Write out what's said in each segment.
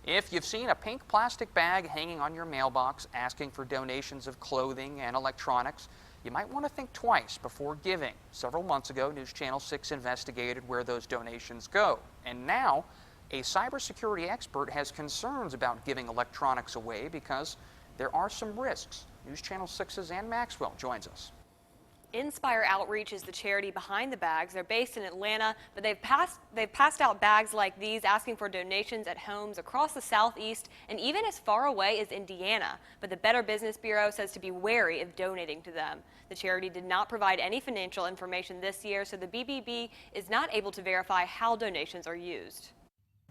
If you've seen a pink plastic bag hanging on your mailbox asking for donations of clothing and electronics, you might want to think twice before giving. Several months ago, News Channel 6 investigated where those donations go. And now, a cybersecurity expert has concerns about giving electronics away because there are some risks. News Channel 6's Ann Maxwell joins us. Inspire Outreach is the charity behind the bags. They're based in Atlanta, but they've passed out bags like these asking for donations at homes across the Southeast and even as far away as Indiana. But the Better Business Bureau says to be wary of donating to them. The charity did not provide any financial information this year, so the BBB is not able to verify how donations are used.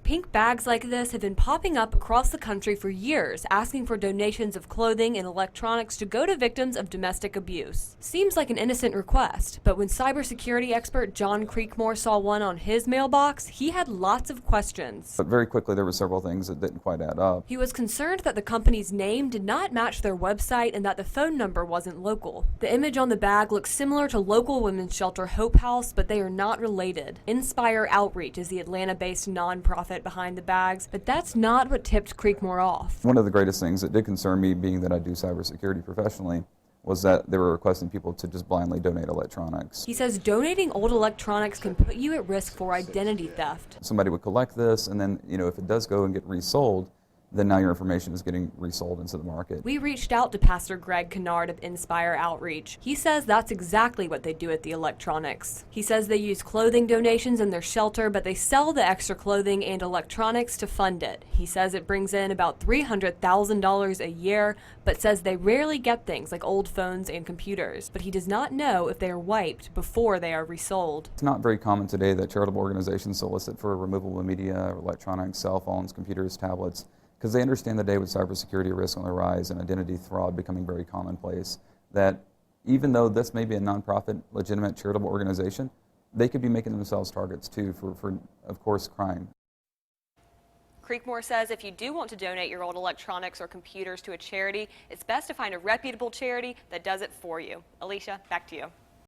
Pink bags like this have been popping up across the country for years, asking for donations of clothing and electronics to go to victims of domestic abuse. Seems like an innocent request, but when cybersecurity expert John Creekmore saw one on his mailbox, he had lots of questions. But very quickly there were several things that didn't quite add up. He was concerned that the company's name did not match their website and that the phone number wasn't local. The image on the bag looks similar to local women's shelter Hope House, but they are not related. Inspire Outreach is the Atlanta-based nonprofit behind the bags, but that's not what tipped Creekmore off. One of the greatest things that did concern me, being that I do cybersecurity professionally, was that they were requesting people to just blindly donate electronics. He says donating old electronics can put you at risk for identity theft. Somebody would collect this, and then, if it does go and get resold, then now your information is getting resold into the market. We reached out to Pastor Greg Kennard of Inspire Outreach. He says that's exactly what they do at the electronics. He says they use clothing donations in their shelter, but they sell the extra clothing and electronics to fund it. He says it brings in about $300,000 a year, but says they rarely get things like old phones and computers. But he does not know if they are wiped before they are resold. It's not very common today that charitable organizations solicit for removable media, electronics, cell phones, computers, tablets, because they understand the day with cybersecurity risk on the rise and identity fraud becoming very commonplace, that even though this may be a nonprofit, legitimate charitable organization, they could be making themselves targets too for of course, crime. Creekmore says if you do want to donate your old electronics or computers to a charity, it's best to find a reputable charity that does it for you. Alicia, back to you.